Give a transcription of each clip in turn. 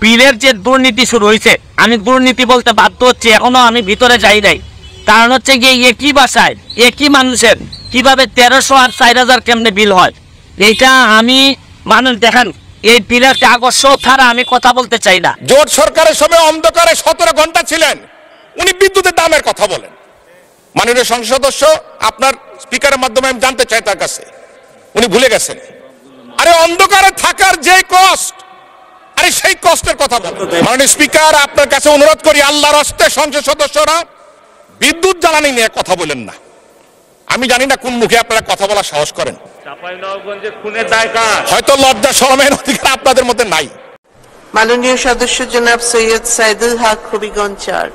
বিলের যে দুর্নীতি শুরু হয়েছে, আমি দুর্নীতি বলতে বাধ্য হচ্ছি, এখনো আমি ভিতরে যাই নাই। কারণ হচ্ছে গিয়ে একই বাসায় একই মানুষের কিভাবে 1300 আর 4000 কেমনে বিল হয়, এইটা আমি মানুষ দেখেন এই বিলের কাগজ ছাড়া আমি কথা বলতে চাই না। জোট সরকারের সময় অন্ধকারে 17 ঘন্টা ছিলেন, উনি বিদ্যুতের দামের কথা বলেন। মাননীয় সংসদ সদস্য, আপনার স্পিকারের মাধ্যমে আমি জানতে চাই তার কাছে, উনি ভুলে গেছেন। আরে অন্ধকারে থাকার যে কষ্ট, আরে সেই কষ্টের কথা বলেন। মাননীয় স্পিকার, আপনার কাছে অনুরোধ করি, আল্লাহর হস্তে সংসদ সদস্যরা বিদ্যুৎ জ্বালানি নিয়ে কথা বলেন না। আমি জানি না কোন মুখে আপনারা কথা বলার সাহস করেন। হয়তো লজ্জা শরমের অধিকার আপনাদের মধ্যে নাই। মাননীয় সদস্য জনাব সৈয়দ সাইদুল হক হবিগঞ্জ 4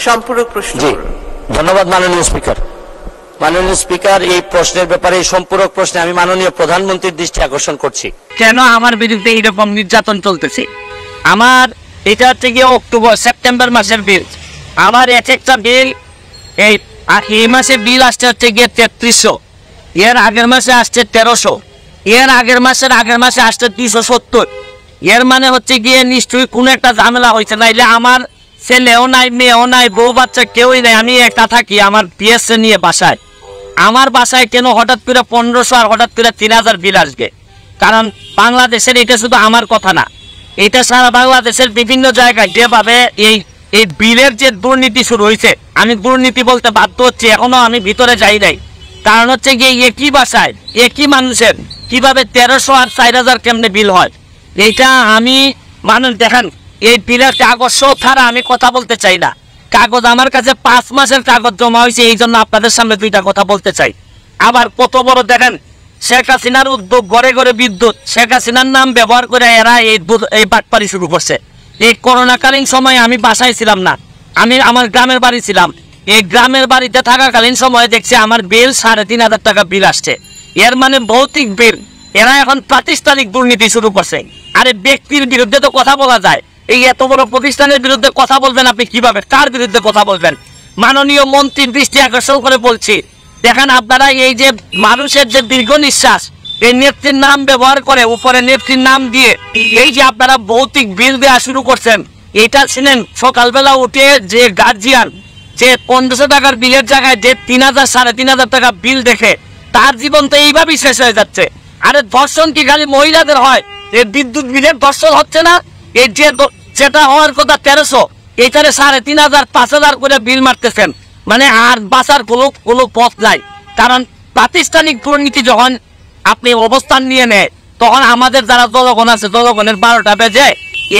সম্পূরক প্রশ্ন। ধন্যবাদ মাননীয় স্পিকার। মাননীয় স্পিকার, এই প্রশ্নের ব্যাপারে, এই সম্পূরক প্রশ্নে আমি মাননীয় প্রধানমন্ত্রীর দৃষ্টি আকর্ষণ করছি। কেন আমার বিরুদ্ধে এইরকম নির্যাতন চলতেছে? আমার এটা হচ্ছে গিয়ে সেপ্টেম্বর মাসের বিল। আমার এক একটা বিল এই মাসে বিল আসছে হচ্ছে গিয়ে 3300, এর আগের মাসে আসছে 1300, এর আগের মাসে আসছে 270। এর মানে হচ্ছে গিয়ে নিশ্চয়ই কোনো একটা ঝামেলা হয়েছে, নাইলে আমার ছেলেও নাই, মেয়েও নাই, বউ বাচ্চা কেউই নাই, আমি একটা থাকি আমার পিএসএ নিয়ে বাসায়। আমার বাসায় কেন হঠাৎ করে 1500 আর হঠাৎ করে 3000 বিল আসবে? কারণ বাংলাদেশের এটা শুধু আমার কথা না, এটা সারা বাংলাদেশের বিভিন্ন জায়গায় যেভাবে এই বিলের যে দুর্নীতি শুরু হয়েছে, আমি দুর্নীতি বলতে বাধ্য হচ্ছি, এখনো আমি ভিতরে যাই নাই। কারণ হচ্ছে গিয়ে একই বাসায় একই মানুষের কিভাবে 1300 আর 4000 কেমনে বিল হয়, এইটা আমি মানুষ দেখেন এই বিলের কাগজ ছাড়া আমি কথা বলতে চাই না। কাগজ আমার কাছে 5 মাসের কাগজ জমা হয়েছে, এই জন্য আপনাদের সামনে দুইটা কথা বলতে চাই। আবার কত বড় দেখেন, শেখ হাসিনার উদ্যোগ, ঘরে ঘরে বিদ্যুৎ, শেখ হাসিনার নাম ব্যবহার করে এরা এই বাটপারি শুরু করছে। এই করোনাকালীন সময়ে আমি বাসায় ছিলাম না, আমি আমার গ্রামের বাড়ি ছিলাম। এই গ্রামের বাড়িতে থাকাকালীন সময়ে দেখছি আমার বিল 3500 টাকা বিল আসছে। এর মানে ভৌতিক বিল। এরা এখন প্রাতিষ্ঠানিক দুর্নীতি শুরু করছে। আরে ব্যক্তির বিরুদ্ধে তো কথা বলা যায়, এই এত বড় প্রতিষ্ঠানের বিরুদ্ধে কথা বলবেন আপনি কিভাবে? কার বিরুদ্ধে কথা বলবেন? মাননীয় মন্ত্রীর দৃষ্টি আকর্ষণ করে বলছি, দেখেন আপনারা এই যে মানুষের যে দীর্ঘ নিঃশ্বাস, এই নেত্রীর নাম ব্যবহার করে উপরে নেত্রীর নাম দিয়ে এই যে আপনারা ভৌতিক বিল দেওয়া শুরু করছেন, এটা শুনেন সকালবেলা উঠে যে গার্জিয়ান যে 1500 টাকার বিলের জায়গায় যে 3000 3500 টাকা বিল দেখে, তার জীবন তো এইভাবেই শেষ হয়ে যাচ্ছে। আরে ধর্ষণ কি খালি মহিলাদের হয়? এই বিদ্যুৎ বিলের ধর্ষণ হচ্ছে না? এই যেটা হওয়ার কথা 1300, এইটারে 3500 5000 করে বিল মারতেছেন, মানে আর বাঁচার কোনো পথ নাই। কারণ প্রাতিষ্ঠানিক দুর্নীতি যখন আপনি অবস্থান নিয়ে নেয়, তখন আমাদের যারা জনগণ আছে, জনগণের 12টা বেজে।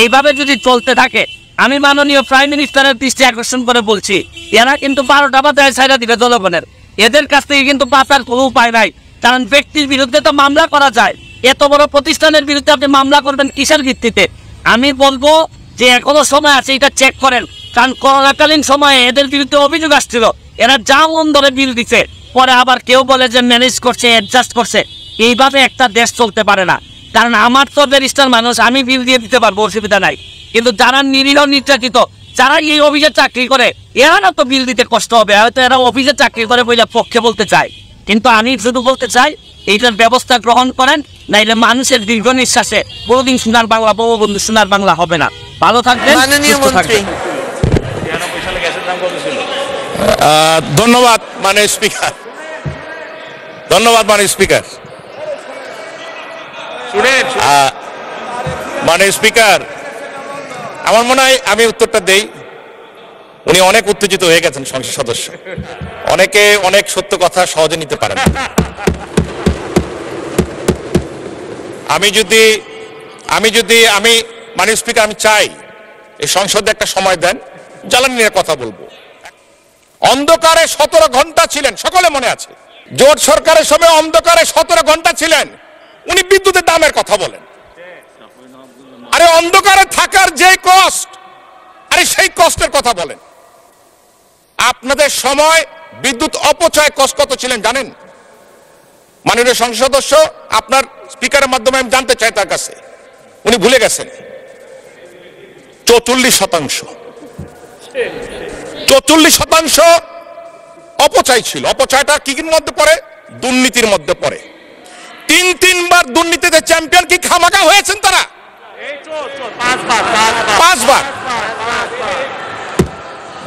এইভাবে যদি চলতে থাকে, আমি মাননীয় প্রাইম মিনিস্টারের দৃষ্টি আকর্ষণ করে বলছি, এরা কিন্তু 12টা বাজায় ছাইড়া দিবে জনগণের। এদের কাছ থেকে কিন্তু বাঁচার কোনো উপায় নাই। কারণ ব্যক্তির বিরুদ্ধে তো মামলা করা যায়, এত বড় প্রতিষ্ঠানের বিরুদ্ধে আপনি মামলা করবেন কিসের ভিত্তিতে? আমি বলবো যে এখনো সময় আছে, এটা চেক করেন। কারণ করোনাকালীন সময়ে এদের বিরুদ্ধে অভিযোগ আসছিল, এরা যা মন ধরে বিল দিচ্ছে, পরে আবার কেউ বলে যে ম্যানেজ করছে, অ্যাডজাস্ট করছে। এইভাবে একটা দেশ চলতে পারে না। কারণ আমার তো ব্যারিস্টার মানুষ, আমি বিল দিয়ে দিতে পারবো, অসুবিধা নাই। কিন্তু যারা নিরীহ নির্যাতিত, যারা এই অফিসে চাকরি করে, এরা না তো বিল দিতে কষ্ট হবে, হয়তো এরা অফিসে চাকরি করে বলে পক্ষে বলতে চায়। কিন্তু আমি শুধু বলতে চাই, এইটার ব্যবস্থা গ্রহণ করেন, নাইলে মানুষের দীর্ঘ নিঃশ্বাসে বহুদিন সোনার বাংলা, বঙ্গবন্ধু সোনার বাংলা হবে না। ভালো থাকবেন, সুস্থ থাকবেন। ধন্যবাদ মাননীয় স্পিকার, ধন্যবাদ মাননীয় স্পিকার। মাননীয় স্পিকার, আমার মনে হয় আমি উত্তরটা দেই। উনি অনেক উত্তেজিত হয়ে গেছেন সংসদ সদস্য, অনেকে অনেক সত্য কথা সহজে নিতে পারেন। আমি মাননীয় স্পিকার, আমি চাই এই সংসদে একটা সময় দেন, জ্বালানি নিয়ে কথা বলবো। অন্ধকারে 17 ঘন্টা ছিলেন, সকলে মনে আছে। জোট সরকারের সময় অন্ধকারে 17 ঘন্টা ছিলেন, উনি বিদ্যুতের দামের কথা বলেন। আরে অন্ধকারে থাকার যে কষ্ট, আরে সেই কষ্টের কথা বলেন। আপনাদের সময় বিদ্যুৎ অপচয় কষ্ট কত ছিলেন জানেন? মাননীয় সংসদ সদস্য, আপনার স্পিকারের মাধ্যমে আমি জানতে চাই তার কাছে, উনি ভুলে গেছেন। 44% 44% অপচয় ছিল। অপচয়টা কি মধ্যে পড়ে? দুর্নীতির মধ্যে পড়ে। 3 বার দুর্নীতিতে চ্যাম্পিয়ন কি খামাখা হয়েছেন তারা? 5 বার।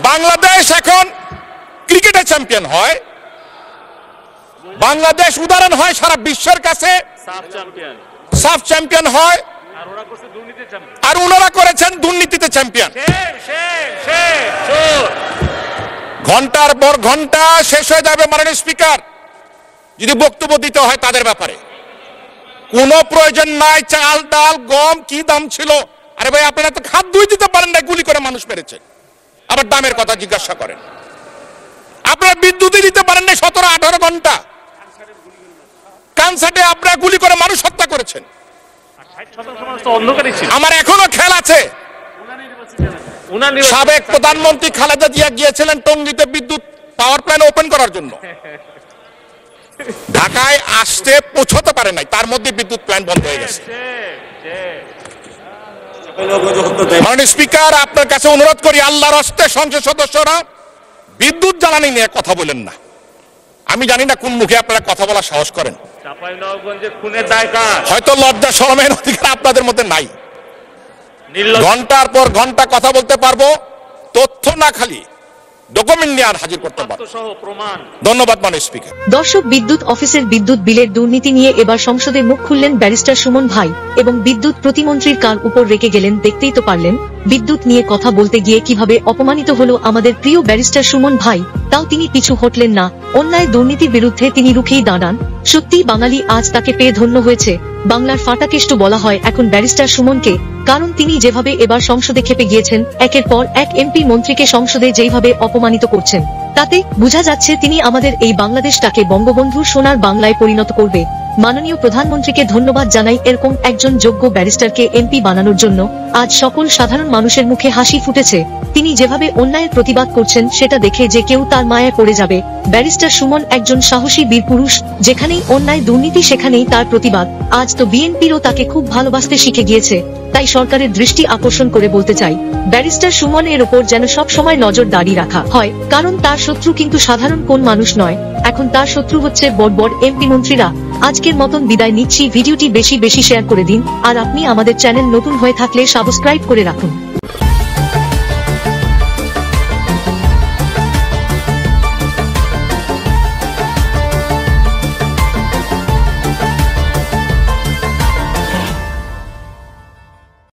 বাংলাদেশ এখন ক্রিকেটে চ্যাম্পিয়ন হয়, বাংলাদেশ উদাহরণ হয় সারা বিশ্বের কাছে, সাফ চ্যাম্পিয়ন হয়, আর ওনারা করেছেন দুর্নীতিতে চ্যাম্পিয়ন। ঘন্টার পর ঘন্টা শেষ হয়ে যাবে মাননীয় স্পিকার যদি বক্তব্য দিতে হয় তাদের ব্যাপারে। কোনো প্রয়োজন নাই, চাল ডাল গম কি দাম ছিল, আরে ভাই আপনারা তো খাদ্যই দিতে পারেন না, গুলি করে মানুষ মেরেছে, আবার দামের কথা জিজ্ঞাসা করেন। আপনারা বিদ্যুৎই দিতে পারেন না 17-18 ঘন্টা, কানসাটে আপনারা গুলি করে মানুষ হত্যা করেছেন। আমার এখনো খেয়াল আছে সাবেক প্রধানমন্ত্রী খালেদা জিয়া গিয়েছিলেন টঙ্গীতে বিদ্যুৎ পাওয়ার প্ল্যান্ট ওপেন করার জন্য, ঢাকায় আসতে পৌঁছতে পারে নাই, তার মধ্যে বিদ্যুৎ প্ল্যান্ট বন্ধ হয়ে গেছে। মাননীয় স্পিকার আপনার কাছে অনুরোধ করি আল্লাহর হস্তে সংসদ সদস্যরা বিদ্যুৎ জ্বালানি নিয়ে কথা বলেন না। আমি জানি না কোন মুখে আপনারা কথা বলার সাহস করেন, হয়তো লজ্জা শরমের অধিকার আপনাদের মধ্যে নাই। ঘন্টার পর ঘন্টা কথা বলতে পারবো, তথ্য না খালি ডকুমেন্ট নিয়ে আর হাজির করতে পারবো। ধন্যবাদ মাননীয় স্পিকার। দর্শক, বিদ্যুৎ অফিসের বিদ্যুৎ বিলের দুর্নীতি নিয়ে এবার সংসদে মুখ খুললেন ব্যারিস্টার সুমন ভাই এবং বিদ্যুৎ প্রতিমন্ত্রীর কান উপর রেখে গেলেন। দেখতেই তো পারলেন বিদ্যুৎ নিয়ে কথা বলতে গিয়ে কিভাবে অপমানিত হলো আমাদের প্রিয় ব্যারিস্টার সুমন ভাই, তাও তিনি পিছু হটলেন না। অন্যায় দুর্নীতির বিরুদ্ধে তিনি রুখেই দাঁড়ান। সত্যি বাঙালি আজ তাকে পেয়ে ধন্য হয়েছে। বাংলার ফাটাকেষ্ট বলা হয় এখন ব্যারিস্টার সুমনকে, কারণ তিনি যেভাবে এবার সংসদে খেপে গিয়েছেন, একের পর এক এমপি মন্ত্রীকে সংসদে যেভাবে অপমানিত করছেন, তাতে বোঝা যাচ্ছে তিনি আমাদের এই বাংলাদেশটাকে বঙ্গবন্ধুর সোনার বাংলায় পরিণত করবে। মাননীয় প্রধানমন্ত্রীকে ধন্যবাদ জানাই এরকম একজন যোগ্য ব্যারিস্টারকে এমপি বানানোর জন্য। আজ সকল সাধারণ মানুষের মুখে হাসি ফুটেছে। তিনি যেভাবে অন্যায়ের প্রতিবাদ করছেন সেটা দেখে যে কেউ তার মায়ায় পড়ে যাবে। ব্যারিস্টার সুমন একজন সাহসী বীরপুরুষ, যেখানেই অন্যায় দুর্নীতি সেখানেই তার প্রতিবাদ। আজ তো বিএনপিরও তাকে খুব ভালোবাসতে শিখে গিয়েছে। তাই সরকারের দৃষ্টি আকর্ষণ করে বলতে চাই, ব্যারিস্টার সুমন এর ওপর যেন সব সময় নজরদারি রাখা হয়, কারণ তার শত্রু কিন্তু সাধারণ কোন মানুষ নয়, এখন তার শত্রু হচ্ছে বড় বড় এমপি মন্ত্রীরা। আজকের মতন বিদায় নিচ্ছি। ভিডিওটি বেশি বেশি শেয়ার করে দিন, আর আপনি আমাদের চ্যানেল নতুন হয়ে থাকলে সাবস্ক্রাইব করে রাখুন।